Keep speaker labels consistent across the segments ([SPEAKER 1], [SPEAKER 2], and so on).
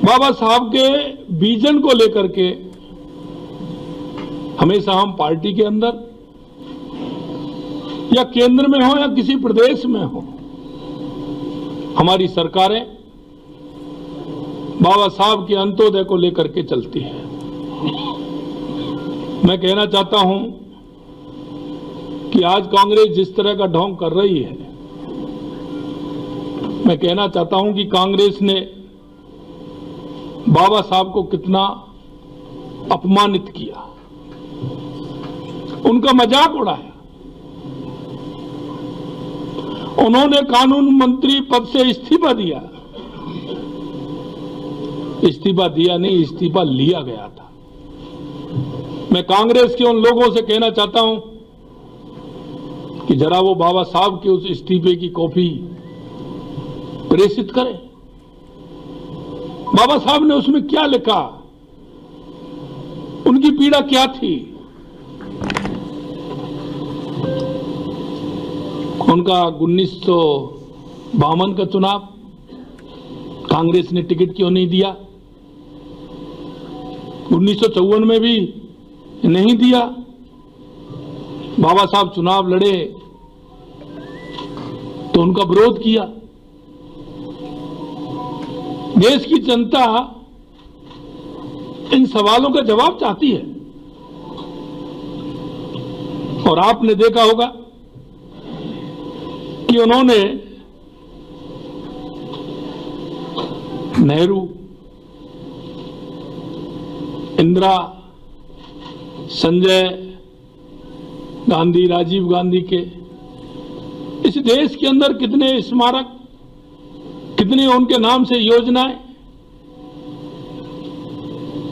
[SPEAKER 1] बाबा साहब के विजन को लेकर के हमेशा हम पार्टी के अंदर या केंद्र में हो या किसी प्रदेश में हो, हमारी सरकारें बाबा साहब के अंत्योदय को लेकर के चलती है। मैं कहना चाहता हूं कि आज कांग्रेस जिस तरह का ढोंग कर रही है, मैं कहना चाहता हूं कि कांग्रेस ने बाबा साहब को कितना अपमानित किया, उनका मजाक उड़ाया। उन्होंने कानून मंत्री पद से इस्तीफा दिया, इस्तीफा दिया नहीं, इस्तीफा लिया गया था। मैं कांग्रेस के उन लोगों से कहना चाहता हूं कि जरा वो बाबा साहब के उस इस्तीफे की कॉपी प्रेषित करें। बाबा साहब ने उसमें क्या लिखा, उनकी पीड़ा क्या थी। उनका 1952 का चुनाव कांग्रेस ने टिकट क्यों नहीं दिया, 1954 में भी नहीं दिया। बाबा साहब चुनाव लड़े तो उनका विरोध किया। देश की जनता इन सवालों का जवाब चाहती है। और आपने देखा होगा कि उन्होंने नेहरू, इंदिरा, संजय गांधी, राजीव गांधी के इस देश के अंदर कितने स्मारक, कितनी उनके नाम से योजनाएं,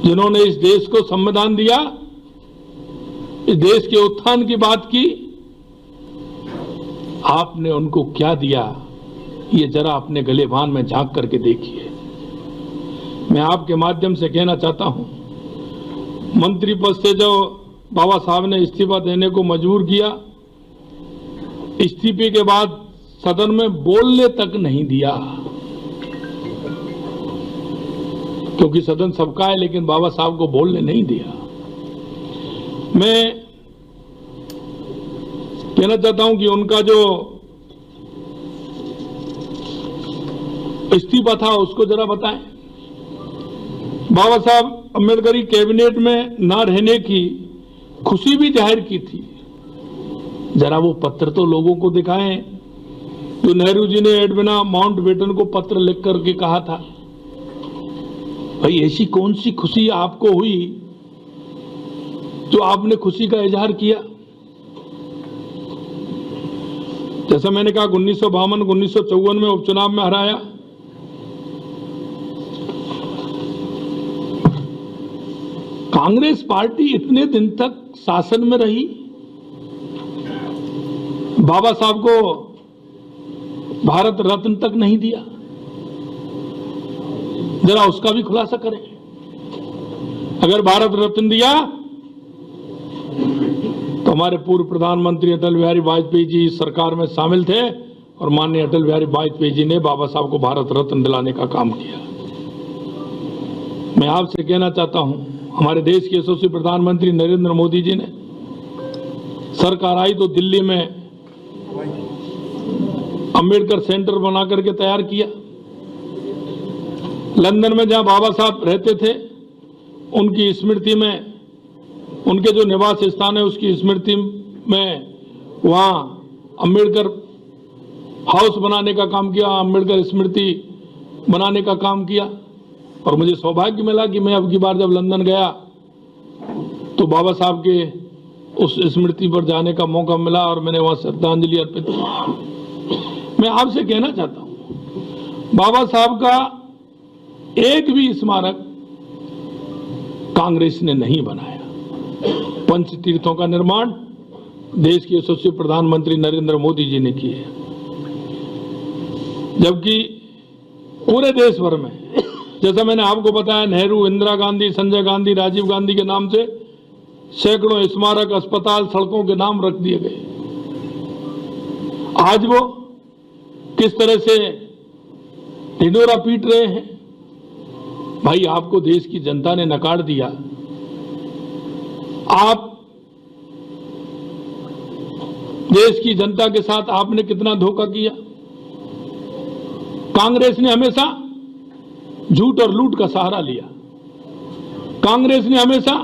[SPEAKER 1] जिन्होंने इस देश को संविधान दिया, इस देश के उत्थान की बात की। आपने उनको क्या दिया, ये जरा अपने गलेबान में झांक करके देखिए। मैं आपके माध्यम से कहना चाहता हूं, मंत्री पद से जो बाबा साहब ने इस्तीफा देने को मजबूर किया, इस्तीफे के बाद सदन में बोलने तक नहीं दिया, क्योंकि सदन सबका है, लेकिन बाबा साहब को बोलने नहीं दिया। मैं कहना चाहता हूं कि उनका जो इस्तीफा था उसको जरा बताएं। बाबा साहब अम्बेडकरी कैबिनेट में ना रहने की खुशी भी जाहिर की थी, जरा वो पत्र तो लोगों को दिखाएं जो नेहरू जी ने एडविना माउंटबेटन को पत्र लिख करके कहा था। भाई ऐसी कौन सी खुशी आपको हुई जो आपने खुशी का इजहार किया। जैसा मैंने कहा 1952 1954 में उपचुनाव में हराया, कांग्रेस पार्टी इतने दिन तक शासन में रही, बाबा साहब को भारत रत्न तक नहीं दिया, जरा उसका भी खुलासा करें। अगर भारत रत्न दिया तो हमारे पूर्व प्रधानमंत्री अटल बिहारी वाजपेयी जी इस सरकार में शामिल थे और माननीय अटल बिहारी वाजपेयी जी ने बाबा साहब को भारत रत्न दिलाने का काम किया। मैं आपसे कहना चाहता हूं, हमारे देश के यशस्वी प्रधानमंत्री नरेंद्र मोदी जी ने सरकार आई तो दिल्ली में अंबेडकर सेंटर बना करके तैयार किया। लंदन में जहां बाबा साहब रहते थे, उनकी स्मृति में, उनके जो निवास स्थान है उसकी स्मृति में वहां अंबेडकर हाउस बनाने का काम किया, अंबेडकर स्मृति बनाने का काम किया। और मुझे सौभाग्य मिला कि मैं अब की बार जब लंदन गया तो बाबा साहब के उस स्मृति पर जाने का मौका मिला और मैंने वहां श्रद्धांजलि अर्पित की। मैं आपसे कहना चाहता हूं, बाबा साहब का एक भी स्मारक कांग्रेस ने नहीं बनाया। पंच तीर्थों का निर्माण देश के यशस्वी प्रधानमंत्री नरेंद्र मोदी जी ने किया है, जबकि पूरे देश भर में, जैसा मैंने आपको बताया, नेहरू, इंदिरा गांधी, संजय गांधी, राजीव गांधी के नाम से सैकड़ों स्मारक, अस्पताल, सड़कों के नाम रख दिए गए। आज वो किस तरह से ढिंढोरा पीट रहे हैं, भाई आपको देश की जनता ने नकार दिया, आप देश की जनता के साथ आपने कितना धोखा किया। कांग्रेस ने हमेशा झूठ और लूट का सहारा लिया। कांग्रेस ने हमेशा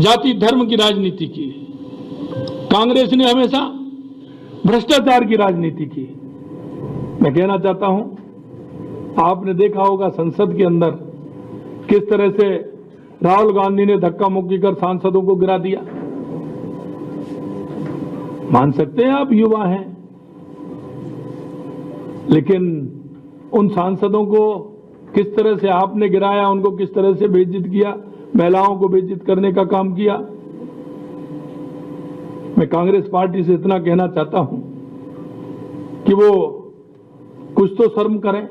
[SPEAKER 1] जाति धर्म की राजनीति की। कांग्रेस ने हमेशा भ्रष्टाचार की राजनीति की। मैं कहना चाहता हूं, आपने देखा होगा संसद के अंदर किस तरह से राहुल गांधी ने धक्का मुक्की कर सांसदों को गिरा दिया। मान सकते हैं आप युवा हैं, लेकिन उन सांसदों को किस तरह से आपने गिराया, उनको किस तरह से बेइज्जत किया, महिलाओं को बेइज्जत करने का काम किया। मैं कांग्रेस पार्टी से इतना कहना चाहता हूं कि वो कुछ तो शर्म करें।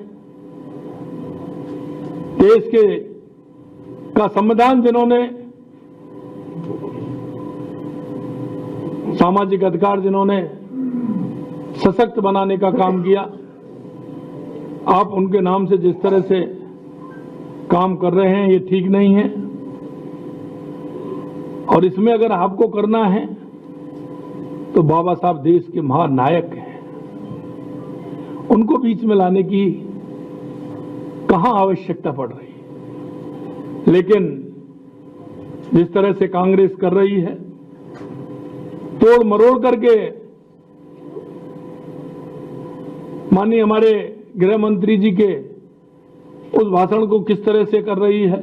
[SPEAKER 1] देश का संविधान जिन्होंने, सामाजिक अधिकार जिन्होंने सशक्त बनाने का काम किया, आप उनके नाम से जिस तरह से काम कर रहे हैं, ये ठीक नहीं है। और इसमें अगर आपको करना है तो बाबा साहब देश के महानायक हैं, उनको बीच में लाने की कहां आवश्यकता पड़ रही है। लेकिन जिस तरह से कांग्रेस कर रही है, तोड़ मरोड़ करके, माननीय हमारे गृह मंत्री जी के उस भाषण को किस तरह से कर रही है,